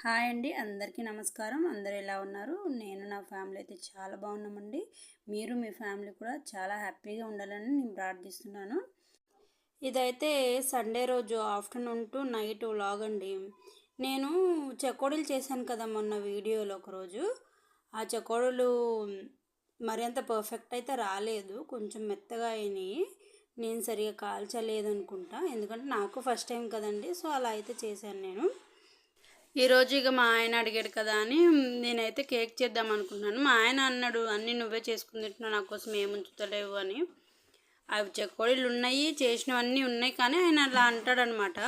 Hi అండి, అందరికీ నమస్కారం. అందరూ ఎలా ఉన్నారు? నేను నా ఫ్యామిలీ అయితే చాలా బాగున్నామండి. మీరు మీ ఫ్యామిలీ కూడా చాలా హ్యాపీగా ఉండాలని నేను ప్రార్థిస్తున్నాను. ఇదైతే సండే రోజు ఆఫ్టర్నూన్ టు నైట్ వ్లాగ్ అండి. నేను చెకోడీలు చేశాను కదా మొన్న వీడియోలో ఒకరోజు. ఆ చెకోడీలు మరి అంత పర్ఫెక్ట్ అయితే రాలేదు, కొంచెం మెత్తగా అయినాయి. నేను సరిగా కాల్చలేదు అనుకుంటా, ఎందుకంటే నాకు ఫస్ట్ టైం కదండి. సో అలా అయితే చేశాను నేను. ఈరోజు ఇక మా ఆయన అడిగాడు కదా అని నేనైతే కేక్ చేద్దాం అనుకున్నాను. మా ఆయన అన్నాడు, అన్నీ నువ్వే చేసుకుని తింటున్నావు, నా కోసం ఏమి ఉంచుతలేవు అని. అవి చెకోడీలు ఉన్నాయి, చేసినవన్నీ ఉన్నాయి, కానీ ఆయన అలా అంటాడనమాట.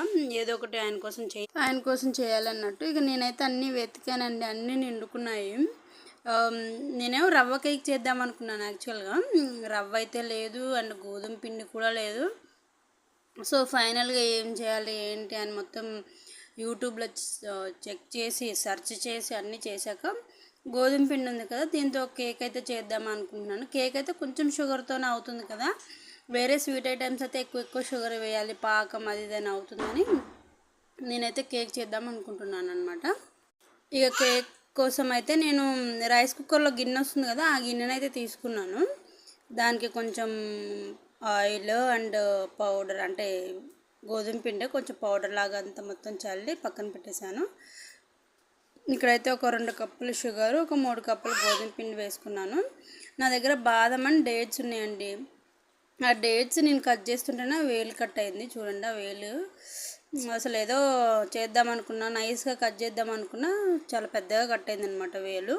ఏదో ఒకటి ఆయన కోసం చేయాలన్నట్టు. ఇక నేనైతే అన్నీ వెతికానండి, అన్నీ నిండుకున్నాయి. నేనేమో రవ్వ కేక్ చేద్దాం అనుకున్నాను యాక్చువల్గా. రవ్వ అయితే లేదు, అండ్ గోధుమ పిండి కూడా లేదు. సో ఫైనల్గా ఏం చేయాలి ఏంటి అని మొత్తం యూట్యూబ్లో చెక్ చేసి సెర్చ్ చేసి అన్నీ చేశాక గోధుమ పిండి ఉంది కదా, దీంతో కేక్ అయితే చేద్దాం అనుకుంటున్నాను. కేక్ అయితే కొంచెం షుగర్తోనే అవుతుంది కదా, వేరే స్వీట్ ఐటమ్స్ అయితే ఎక్కువ షుగర్ వేయాలి, పాకం అది ఇదని అవుతుందని నేనైతే కేక్ చేద్దాం అనుకుంటున్నాను అనమాట. ఇక కేక్ కోసం అయితే నేను రైస్ కుక్కర్లో గిన్నె వస్తుంది కదా, ఆ గిన్నెనైతే తీసుకున్నాను. దానికి కొంచెం ఆయిల్ అండ్ పౌడర్, అంటే గోధుమ పిండి కొంచెం పౌడర్ లాగా అంతా మొత్తం చల్లి పక్కన పెట్టేశాను. ఇక్కడైతే ఒక 2 కప్పులు షుగర్, ఒక 3 కప్పులు గోధుమ పిండి వేసుకున్నాను. నా దగ్గర బాదం అండ్ డేట్స్ ఉన్నాయండి. ఆ డేట్స్ నేను కట్ చేస్తుంటేనే వేలు కట్ అయింది చూడండి. ఆ వేలు అసలు ఏదో చేద్దాం అనుకున్నా, నైస్గా కట్ చేద్దాం అనుకున్నా, చాలా పెద్దగా కట్ అయింది అనమాట వేలు.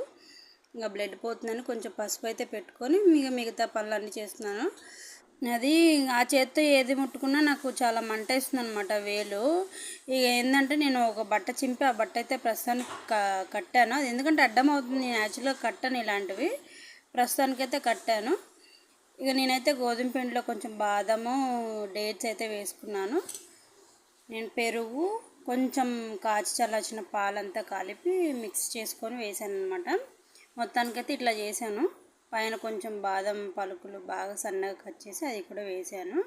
ఇంకా బ్లడ్ పోతుందని కొంచెం పసుపు అయితే పెట్టుకొని మిగతా పనులన్నీ చేస్తున్నాను. అది ఆ చేత్తో ఏది ముట్టుకున్నా నాకు చాలా మంట వేస్తుంది అనమాట వేలు. ఇక ఏంటంటే నేను ఒక బట్ట చింపి ఆ బట్ట అయితే ప్రస్తుతానికి కట్టాను. అది ఎందుకంటే అడ్డం అవుతుంది, నేను యాక్చువల్గా కట్టాను ఇలాంటివి, ప్రస్తుతానికైతే కట్టాను. ఇక నేనైతే గోధుమ పిండిలో కొంచెం బాదము డేట్స్ అయితే వేసుకున్నాను. నేను పెరుగు కొంచెం కాచి చల్లార్చిన పాలంతా కలిపి మిక్స్ చేసుకొని వేసాను అనమాట. మొత్తానికైతే ఇట్లా చేశాను. పైన కొంచెం బాదం పలుకులు బాగా సన్నగా కట్ చేసి అది కూడా వేసాను.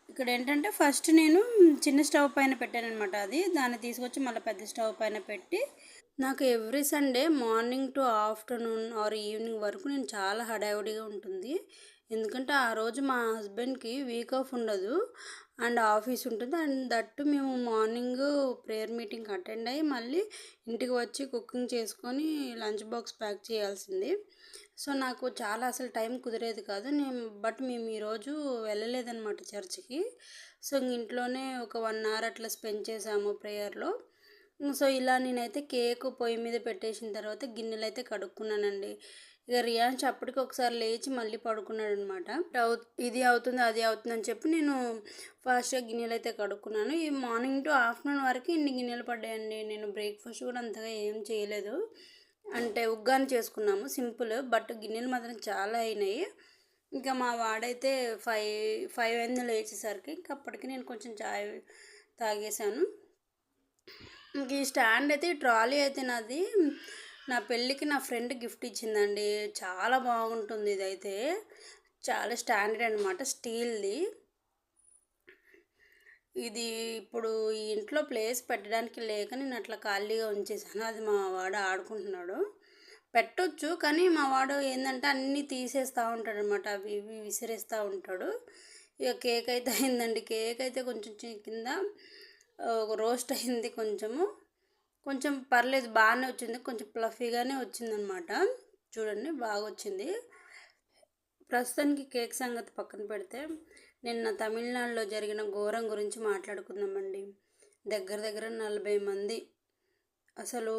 ఇక్కడ ఏంటంటే ఫస్ట్ నేను చిన్న స్టవ్ పైన పెట్టాను అనమాట. దాన్ని తీసుకొచ్చి మళ్ళీ పెద్ద స్టవ్ పైన పెట్టి, నాకు every Sunday morning to afternoon or evening వరకు నేను చాలా హడావుడిగా ఉంటుంది. ఎందుకంటే ఆ రోజు మా హస్బెండ్కి వీక్ ఆఫ్ ఉండదు అండ్ ఆఫీస్ ఉంటుంది. అండ్ దట్టు మేము మార్నింగ్ ప్రేయర్ మీటింగ్ అటెండ్ అయ్యి మళ్ళీ ఇంటికి వచ్చి కుకింగ్ చేసుకొని లంచ్ బాక్స్ ప్యాక్ చేయాల్సింది. సో నాకు చాలా అసలు టైం కుదిరేది కాదు. మేము ఈరోజు వెళ్ళలేదన్నమాట చర్చ్కి. సో ఇంట్లోనే ఒక 1 అవర్ అట్లా స్పెండ్ చేసాము ప్రేయర్లో. సో ఇలా నేనైతే కేక్ పొయ్యి మీద పెట్టేసిన తర్వాత గిన్నెలు అయితే కడుక్కున్నానండి. ఇక రియాన్స్ అప్పటికి ఒకసారి లేచి మళ్ళీ పడుకున్నాడు అనమాట. ఇది అవుతుంది అది అవుతుంది అని చెప్పి నేను ఫాస్ట్గా గిన్నెలు అయితే కడుక్కున్నాను. ఈ మార్నింగ్ టు ఆఫ్టర్నూన్ వరకు ఇన్ని గిన్నెలు పడ్డాయండి. నేను బ్రేక్ఫాస్ట్ కూడా అంతగా ఏం చేయలేదు, అంటే ఉగ్గాని చేసుకున్నాము సింపుల్, బట్ గిన్నెలు మాత్రం చాలా అయినాయి. ఇంకా మా వాడైతే 5 అయింది లేచేసరికి. ఇంకా అప్పటికి నేను కొంచెం చాయ్ తాగేశాను. ఇంక ఈ స్టాండ్ అయితే, ఈ ట్రాలీ అయితే నాది నా పెళ్ళికి నా ఫ్రెండ్ గిఫ్ట్ ఇచ్చిందండి. చాలా బాగుంటుంది, ఇదైతే చాలా స్టాండర్డ్ అనమాట, స్టీల్ది. ఇది ఇప్పుడు ఈ ఇంట్లో ప్లేస్ పెట్టడానికి లేక నేను అట్లా ఖాళీగా ఉంచేసాను. అది మా వాడు ఆడుకుంటున్నాడు. పెట్టొచ్చు, కానీ మా వాడు ఏంటంటే అన్నీ తీసేస్తూ ఉంటాడు అనమాట, అవి ఇవి విసిరేస్తూ ఉంటాడు. ఇక కేక్ అయితే అయిందండి. కేక్ అయితే కొంచెం కింద రోస్ట్ అయింది, కొంచెం పర్లేదు, బాగానే వచ్చింది, కొంచెం ప్లఫీగానే వచ్చిందనమాట. చూడండి బాగా వచ్చింది. ప్రస్తుతానికి కేక్ సంగతి పక్కన పెడితే నిన్న తమిళనాడులో జరిగిన ఘోరం గురించి మాట్లాడుకుందామండి. దగ్గర 40 మంది. అసలు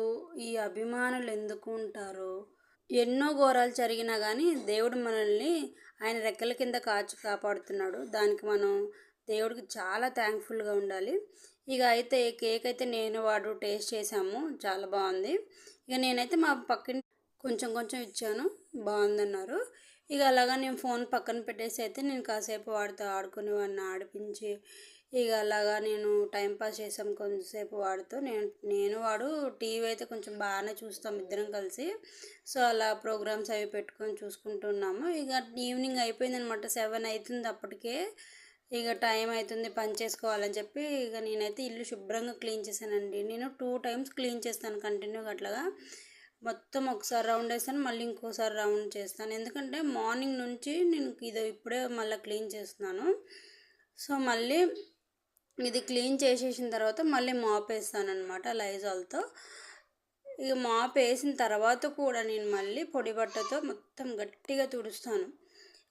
ఈ అభిమానులు ఎందుకు ఉంటారో. ఎన్నో ఘోరాలు జరిగినా కానీ దేవుడు మనల్ని ఆయన రెక్కల కింద కాపాడుతున్నాడు. దానికి మనం దేవుడికి చాలా థ్యాంక్ఫుల్గా ఉండాలి. ఇక అయితే కేక్ అయితే నేను వాడు టేస్ట్ చేసాము, చాలా బాగుంది. ఇక నేనైతే మా పక్కన కొంచెం ఇచ్చాను, బాగుందన్నారు. ఇక అలాగా నేను ఫోన్ పక్కన పెట్టేసి అయితే నేను కాసేపు వాడితో ఆడుకునేవాడిని, ఆడిపించి ఇక అలాగా నేను టైంపాస్ చేసాం కొంచెంసేపు వాడితో. నేను వాడు టీవీ అయితే కొంచెం బాగానే చూస్తాం ఇద్దరం కలిసి. సో అలా ప్రోగ్రామ్స్ అవి పెట్టుకొని చూసుకుంటున్నాము. ఇక ఈవినింగ్ అయిపోయింది అనమాట, 7 అవుతుంది అప్పటికే. ఇక టైం అవుతుంది పని చేసుకోవాలని చెప్పి ఇక నేనైతే ఇల్లు శుభ్రంగా క్లీన్ చేశానండి. నేను 2 టైమ్స్ క్లీన్ చేస్తాను కంటిన్యూగా అట్లాగా. మొత్తం ఒకసారి రౌండ్ వేస్తాను, మళ్ళీ ఇంకోసారి రౌండ్ చేస్తాను. ఎందుకంటే మార్నింగ్ నుంచి నేను ఇది ఇప్పుడే మళ్ళీ క్లీన్ చేస్తున్నాను. సో మళ్ళీ ఇది క్లీన్ చేసేసిన తర్వాత మళ్ళీ మాప్ వేస్తాను అనమాట లైజాల్తో. ఇక మాప్ వేసిన తర్వాత కూడా నేను మళ్ళీ పొడి బట్టతో మొత్తం గట్టిగా తుడుస్తాను.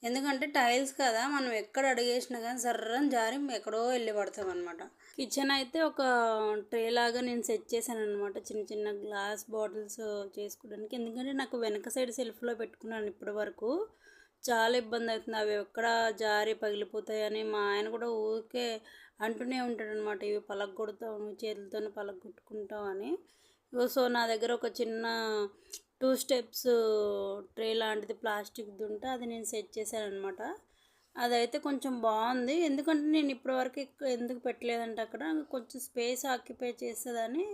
ఎందుకంటే టైల్స్ కదా, మనం ఎక్కడ అడిగేసినా కానీ సర్రని జారి ఎక్కడో వెళ్ళి పడతాం అనమాట. కిచెన్ అయితే ఒక ట్రే లాగా నేను సెట్ చేశాను అనమాట, చిన్న చిన్న గ్లాస్ బాటిల్స్ చేసుకోవడానికి. ఎందుకంటే నాకు వెనక సైడ్ సెల్ఫ్లో పెట్టుకున్నాను ఇప్పటి వరకు, చాలా ఇబ్బంది అవుతుంది. అవి ఎక్కడ జారి పగిలిపోతాయని మా ఆయన కూడా ఊరికే అంటూనే ఉంటాడు అనమాట, ఇవి పలగొడతావు, చేతులతోనే పలగొట్టుకుంటావు అని. సో నా దగ్గర ఒక చిన్న 2 స్టెప్స్ ట్రే లాంటిది ప్లాస్టిక్ది ఉంటే అది నేను సెట్ చేశాను అనమాట. అదైతే కొంచెం బాగుంది. ఎందుకంటే నేను ఇప్పటివరకు ఎందుకు పెట్టలేదంటే అక్కడ కొంచెం స్పేస్ ఆక్యుపై చేసేదని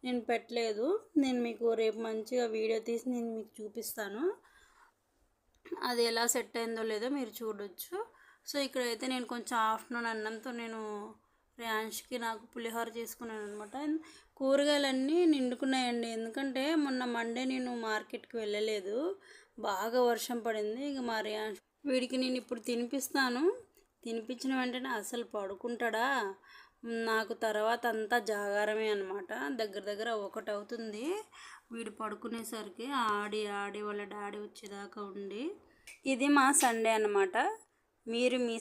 నేను పెట్టలేదు. నేను మీకు రేపు మంచిగా వీడియో తీసి నేను మీకు చూపిస్తాను, అది ఎలా సెట్ అయిందో లేదో మీరు చూడొచ్చు. సో ఇక్కడైతే నేను కొంచెం ఆఫ్టర్నూన్ అన్నంతో నేను ర్యాన్ష్కి నాకు పులిహోర చేసుకున్నాను అనమాట. కూరగాయలన్నీ నిండుకున్నాయండి, ఎందుకంటే మొన్న మండే నేను మార్కెట్కి వెళ్ళలేదు, బాగా వర్షం పడింది. ఇక మా ర్యాన్ష్ వీడికి నేను ఇప్పుడు తినిపిస్తాను, తినిపించిన వెంటనే అసలు పడుకుంటాడా, నాకు తర్వాత అంతా జాగారమే అనమాట. దగ్గర దగ్గర 1 అవుతుంది వీడు పడుకునేసరికి, ఆడి ఆడి వాళ్ళ డాడీ వచ్చేదాకా ఉండి. ఇది మా సండే అనమాట. మీరు మీ